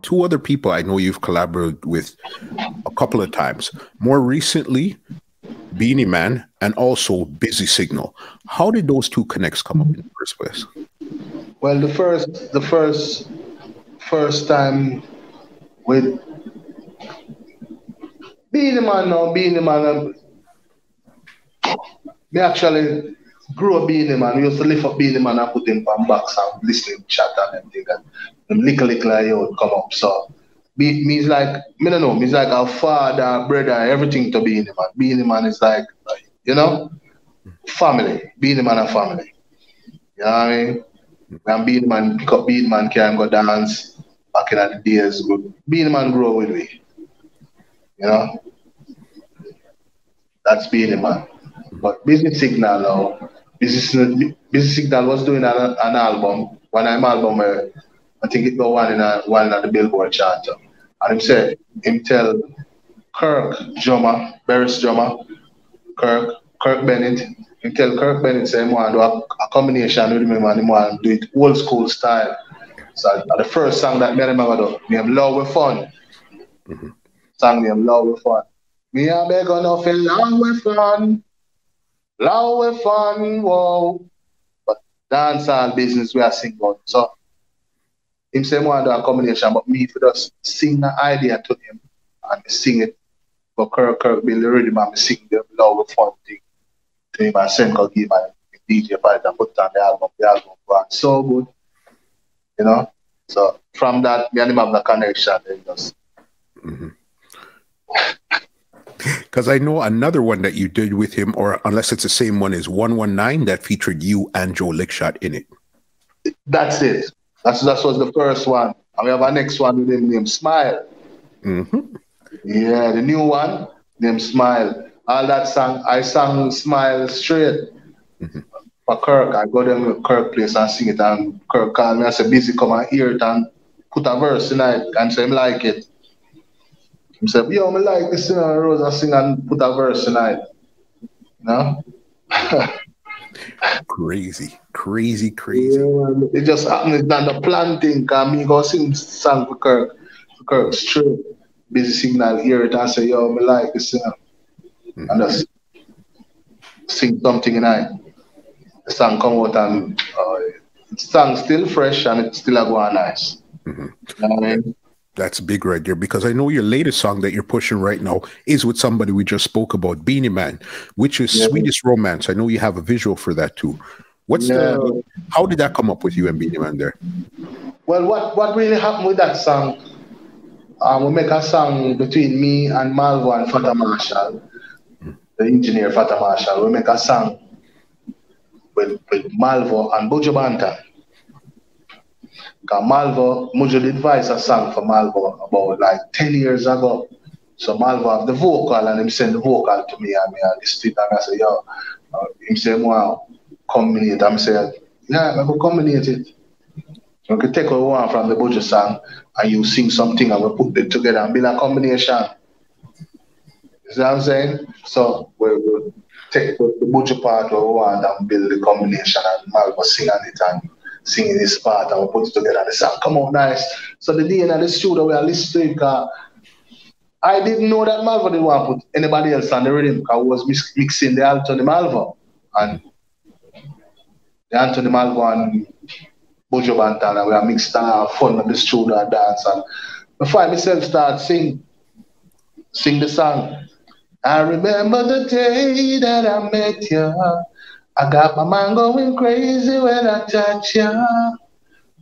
two other people I know you've collaborated with a couple of times. More recently, Beenie Man and also Busy Signal. How did those two connects come up in the first place? Well, the first time with Beenie Man, me actually grew up Beenie Man. We used to lift up Beenie Man and put him on box and listening to chat and everything. And little like you would come up. So me's like, me don't know, me's like a father, brother, everything to Beenie Man. Beenie Man is like, you know, family. Beenie Man and family. You know what I mean? When Beenie Man pick up Beenie Man can go dance back in the days. Good. Beenie Man grow with me. You know? That's Beenie Man. But Busy Signal now, Busy Signal was doing an album, one time album I think it got one in the Billboard chart. And him tell Kirk Drummer, Barris Drummer, Kirk Bennett, him tell Kirk Bennett say he want to do a combination with him and he want to do it old school style. So the first song that me and him ever do, named Love with Fun. Mm-hmm. Song named Love with Fun. Me a beg on nothing, love with fun. Love with fun, whoa. But dancehall business we are sing about. So him say want to do a combination, but me if just sing the idea to him and sing it. But Kirk build the rhythm and sing the Love with Fun thing to him and send go give my DJ part and put it on the album. The album was so good. You know? So from that me and him have the connection then just Because I know another one that you did with him, or unless it's the same one, is 119 that featured you and Joe Lickshot in it. That's it. That was the first one. And we have a next one with him named Smile. Mm-hmm. Yeah, the new one named Smile. All that song, I sang Smile straight. Mm-hmm. For Kirk, I go there with Kirk place and sing it, and Kirk called me and said, Busy, come and hear it and put a verse in it and say, I like it. He said, yo, I like this, Rose, I sing and put a verse tonight. You know? Crazy. Yeah, it just happened, it's not the plan thing, because me go sing song for Kirk straight. Busy Signal, hear it and say, yo, I like this, and just sing something tonight. The song come out and the song still fresh and it's still a go nice. Mm-hmm. You know what I mean? That's big right there, because I know your latest song that you're pushing right now is with somebody we just spoke about, Beenie Man, which is Sweetest Romance. I know you have a visual for that too. How did that come up with you and Beenie Man there? Well, what really happened with that song, we make a song between me and Malvo and Fata Marshall, the engineer Fata Marshall. We make a song with Malvo and Buju Banton. Because Mujo did voice a song for Malvo about like 10 years ago. So Malvo have the vocal and him send the vocal to me and me and listen to it and I say, yo, him say, wow, combinate. I'm saying, yeah, I could combinate it. You can take one from the Buju song and you sing something and we put it together and build a combination. You see what I'm saying? So we'll take the Buju part we want and build the combination and Malvo sing on it and singing this part and we put it together and the song come out nice. So the day in the studio we are listening to it because I didn't know that Malvo didn't want to put anybody else on the rhythm because I was mixing the Anthony Malvo and the Anthony Malvo and Buju Banton and we are mixed fun in the studio and dance and before I myself start sing the song. I remember the day that I met you. I got my mind going crazy when I touch you.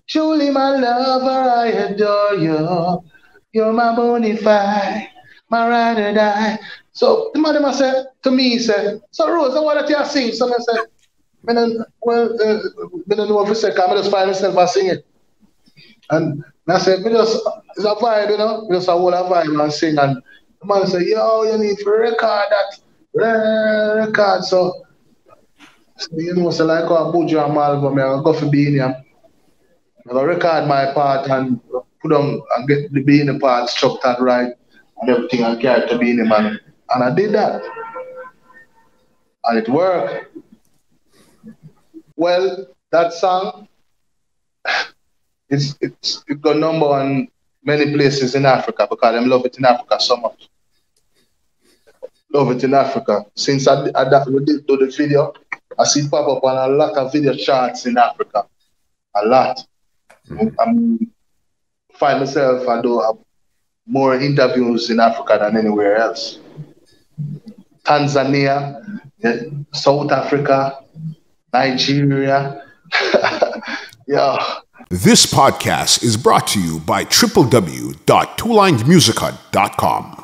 Truly, my lover, I adore you. You're my bonafide, my ride or die. So the mother said to me, said, so Rose, what did you sing? So I said, I don't know if I said, I just find myself and sing it. And I said, it's a vibe, you know, just a whole vibe and sing. And the man said, yo, you need to record that. Record. So you know, so like a Buju and Malvo, I go for Beenie. I go record my part and put on and get the Beenie part structured right and everything and carry to Beenie Man. And I did that. And it worked. Well, that song, it got number one many places in Africa because I love it in Africa so much. Love it in Africa. Since we did do the video, I see it pop up on a lot of video charts in Africa. A lot. I find myself, I do more interviews in Africa than anywhere else. Tanzania, South Africa, Nigeria. Yeah. This podcast is brought to you by www.twolinedmusichut.com.